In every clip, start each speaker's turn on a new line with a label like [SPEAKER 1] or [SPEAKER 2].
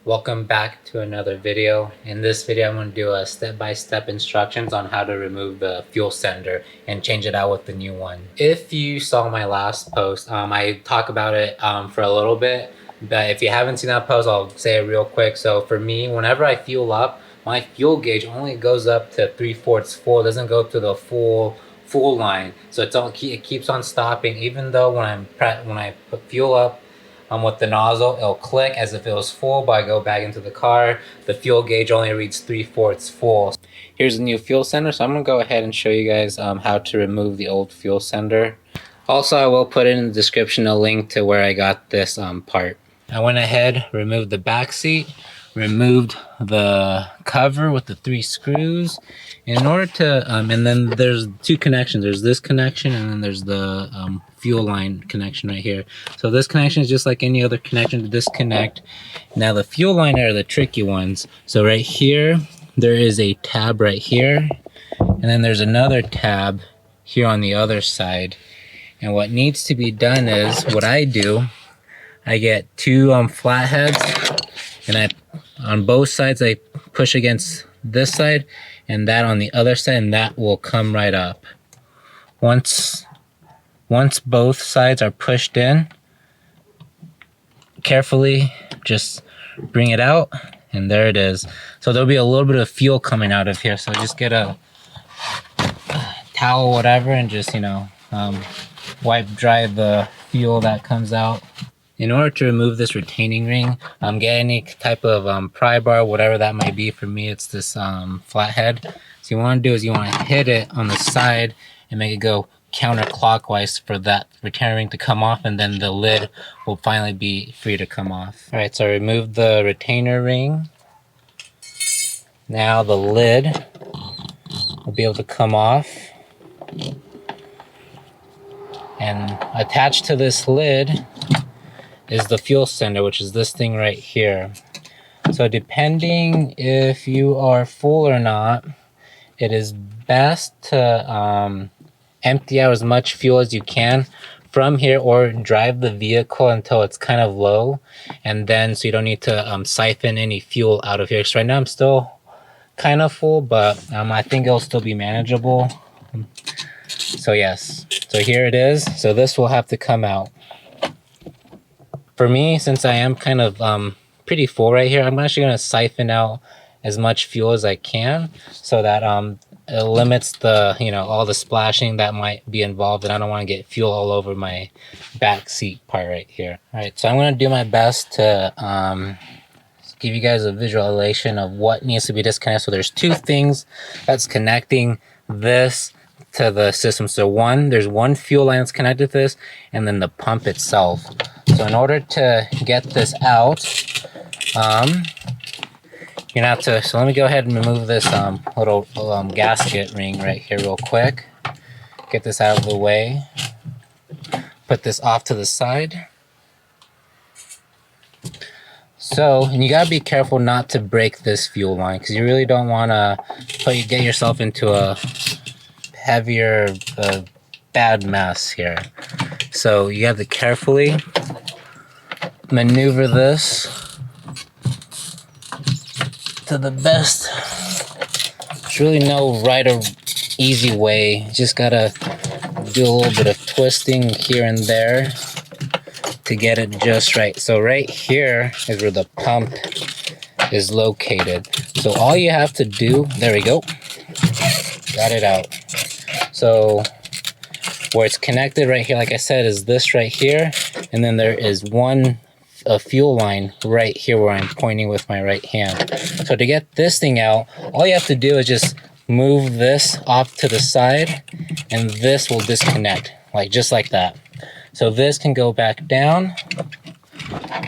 [SPEAKER 1] Welcome back to another video. In this video, I'm going to do a step-by-step instructions on how to remove the fuel sender and change it out with the new one. If you saw my last post, I talk about it for a little bit, but if you haven't seen that post, I'll say it real quick. So for me, whenever I fuel up, my fuel gauge only goes up to 3/4 full. It doesn't go to the full line. So it keeps on stopping, even though when I put fuel up with the nozzle, it'll click as if it was full, but I go back into the car, the fuel gauge only reads 3/4 full. Here's the new fuel sender, so I'm gonna go ahead and show you guys how to remove the old fuel sender. Also, I will put in the description a link to where I got this part. I went ahead, removed the back seat, removed the cover with the 3 screws. In order to, and then there's 2 connections. There's this connection, and then there's the fuel line connection right here. So this connection is just like any other connection to disconnect. Now the fuel line are the tricky ones. So right here, there is a tab right here, and then there's another tab here on the other side. And what needs to be done is, what I do, I get 2 flatheads, and on both sides I push against this side and that on the other side, and that will come right up. Once both sides are pushed in, carefully just bring it out, and there it is. So there'll be a little bit of fuel coming out of here, so just get a towel, whatever, and just wipe dry the fuel that comes out. In order to remove this retaining ring, get any type of pry bar, whatever that might be. For me, it's this flathead. So you want to do is you want to hit it on the side and make it go counterclockwise for that retaining ring to come off, and then the lid will finally be free to come off. All right, so I removed the retainer ring. Now the lid will be able to come off. And attached to this lid is the fuel sender, which is this thing right here. So depending if you are full or not, it is best to empty out as much fuel as you can from here, or drive the vehicle until it's kind of low, and then so you don't need to siphon any fuel out of here. So right now I'm still kind of full, but I think it'll still be manageable. So yes, so here it is. So this will have to come out. For me, since I am kind of pretty full right here, I'm actually going to siphon out as much fuel as I can, so that it limits the all the splashing that might be involved, and I don't want to get fuel all over my back seat part right here. All right, so I'm going to do my best to give you guys a visualization of what needs to be disconnected. So there's 2 things that's connecting this to the system. So there's one fuel line that's connected to this, and then the pump itself. So in order to get this out, you're gonna have to, so let me go ahead and remove this little gasket ring right here real quick. Get this out of the way. Put this off to the side. So, and you gotta be careful not to break this fuel line, because you really don't want to get yourself into a heavier bad mess here. So you have to carefully maneuver this to the best. There's really no right or easy way. You just gotta do a little bit of twisting here and there to get it just right. So right here is where the pump is located. So all you have to do, there we go, got it out. So where it's connected right here, like I said, is this right here, and then there is a fuel line right here where I'm pointing with my right hand. So to get this thing out, all you have to do is just move this off to the side, and this will disconnect, just like that. So this can go back down,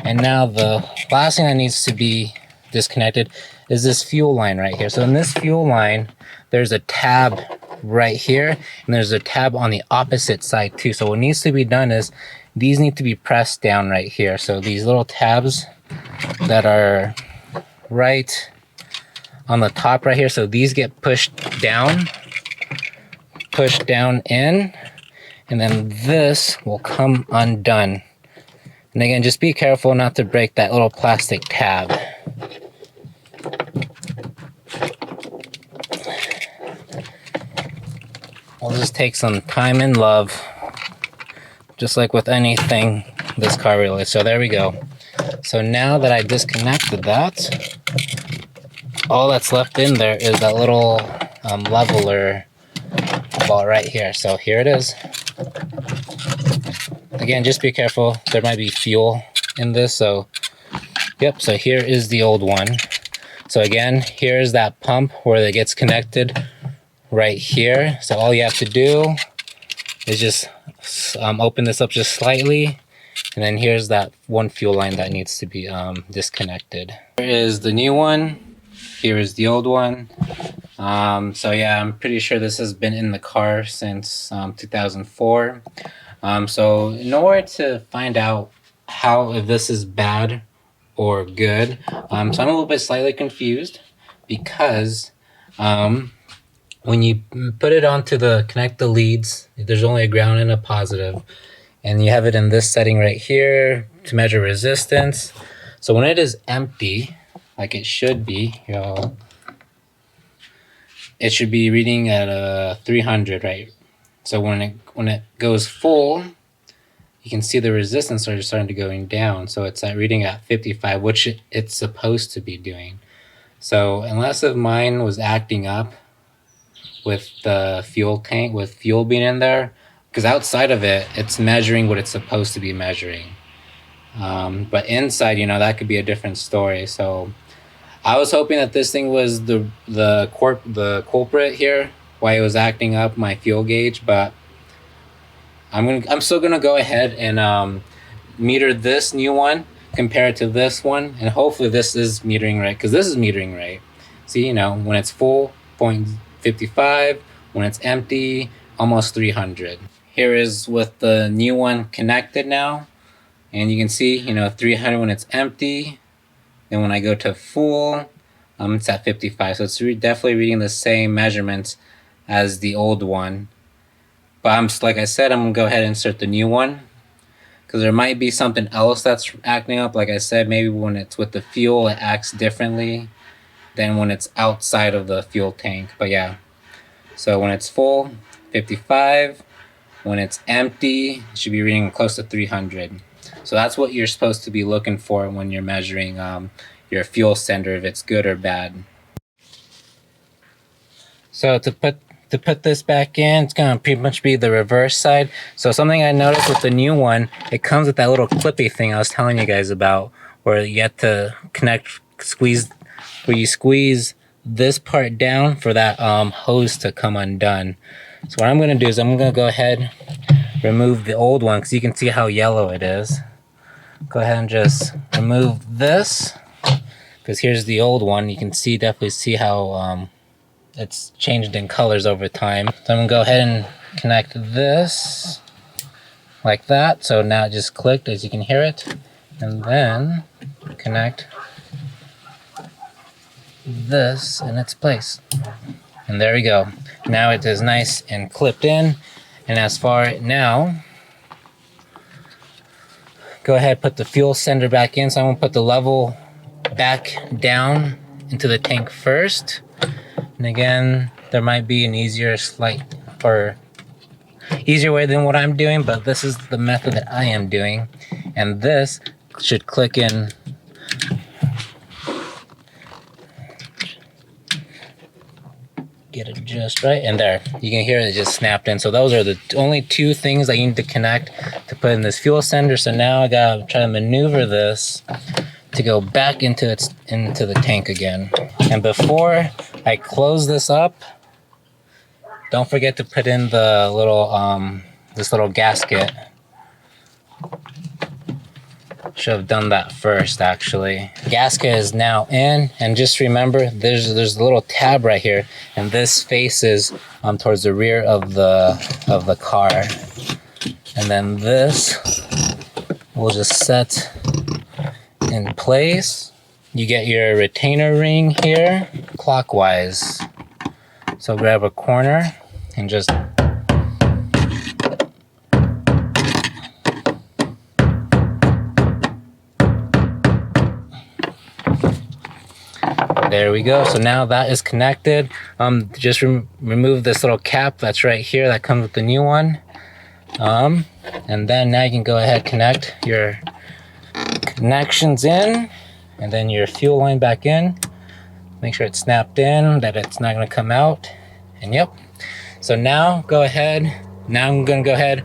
[SPEAKER 1] and now the last thing that needs to be disconnected is this fuel line right here. So in this fuel line, there's a tab right here, and there's a tab on the opposite side too. So what needs to be done is these need to be pressed down right here. So these little tabs that are right on the top right here, so these get pushed down in, and then this will come undone. And again, just be careful not to break that little plastic tab. We'll just take some time and love, just like with anything this car relates. So there we go. So now that I disconnected that, all that's left in there is that little leveler ball right here. So here it is. Again, just be careful. There might be fuel in this. So, yep. So here is the old one. So again, here's that pump where it gets connected right here. So all you have to do is just open this up just slightly. And then here's that one fuel line that needs to be disconnected. Here is the new one. Here is the old one. So yeah, I'm pretty sure this has been in the car since 2004. So in order to find out if this is bad or good, so I'm a little bit slightly confused because when you put it onto connect the leads, there's only a ground and a positive, and you have it in this setting right here to measure resistance. So when it is empty, like it should be, it should be reading at 300, right? So when it goes full, you can see the resistance are starting to going down. So it's reading at 55, which it's supposed to be doing. So unless if mine was acting up with the fuel tank, with fuel being in there, because outside of it, it's measuring what it's supposed to be measuring. But inside, that could be a different story. So I was hoping that this thing was the culprit here, why it was acting up my fuel gauge, but I'm still gonna go ahead and meter this new one, compare it to this one, and hopefully this is metering right, because this is metering right. See, when it's full, 0.55, when it's empty, almost 300. Here is with the new one connected now, and you can see, 300 when it's empty. Then when I go to full, it's at 55. So it's definitely reading the same measurements as the old one. But like I said, I'm going to go ahead and insert the new one, because there might be something else that's acting up. Like I said, maybe when it's with the fuel, it acts differently than when it's outside of the fuel tank. But yeah, so when it's full, 55. When it's empty, it should be reading close to 300. So that's what you're supposed to be looking for when you're measuring your fuel sender, if it's good or bad. So to put this back in, it's gonna pretty much be the reverse side. So something I noticed with the new one, it comes with that little clippy thing I was telling you guys about, where you have to squeeze this part down for that hose to come undone. So what I'm gonna do is I'm gonna go ahead, remove the old one, because you can see how yellow it is. Go ahead and just remove this, because here's the old one. You can definitely see how it's changed in colors over time. So I'm gonna go ahead and connect this like that. So now it just clicked, as you can hear it, and then connect this in its place. And there we go. Now it is nice and clipped in. And as far now, go ahead, put the fuel sender back in. So I'm gonna put the level back down into the tank first. And again, there might be an easier way than what I'm doing, but this is the method that I am doing. And this should click in. Get it just right, and there, you can hear it just snapped in. So those are the only two things that you need to connect to put in this fuel sender. So now I gotta try to maneuver this to go back into the tank again. And before I close this up, don't forget to put in the little this little gasket. Should have done that first, actually. Gasket is now in, and just remember there's a little tab right here, and this faces towards the rear of the car. And then this will just set in place. You get your retainer ring here clockwise. So grab a corner and just There we go. So now that is connected. Just remove this little cap that's right here that comes with the new one. And then now you can go ahead, connect your connections in, and then your fuel line back in. Make sure it's snapped in, that it's not going to come out. And yep. So now go ahead. Now I'm going to go ahead,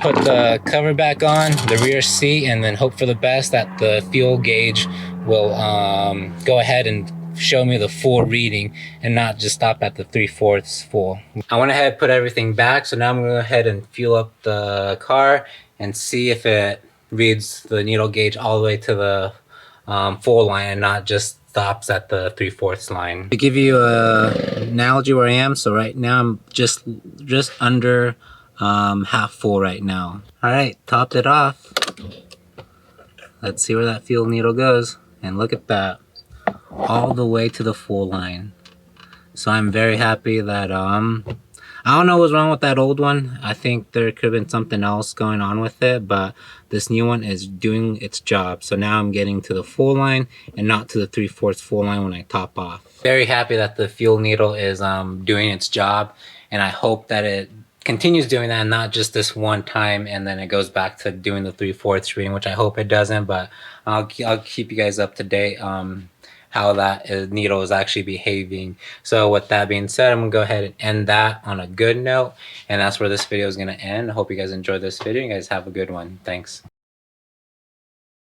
[SPEAKER 1] put the cover back on the rear seat, and then hope for the best that the fuel gauge will go ahead and show me the full reading and not just stop at the 3/4 full. I went ahead and put everything back, so now I'm going to go ahead and fuel up the car and see if it reads the needle gauge all the way to the full line and not just stops at the 3/4 line. To give you an analogy where I am, so right now I'm just under half full right now. All right, topped it off. Let's see where that fuel needle goes, and look at that, all the way to the full line. So I'm very happy that I don't know what's wrong with that old one. I think there could have been something else going on with it, but this new one is doing its job. So now I'm getting to the full line and not to the 3/4 full line when I top off. Very happy that the fuel needle is doing its job, and I hope that it continues doing that, and not just this one time and then it goes back to doing the 3/4 reading, which I hope it doesn't, but I'll keep you guys up to date how that needle is actually behaving. So with that being said, I'm gonna go ahead and end that on a good note, and that's where this video is gonna end. I hope you guys enjoyed this video. You guys have a good one. Thanks.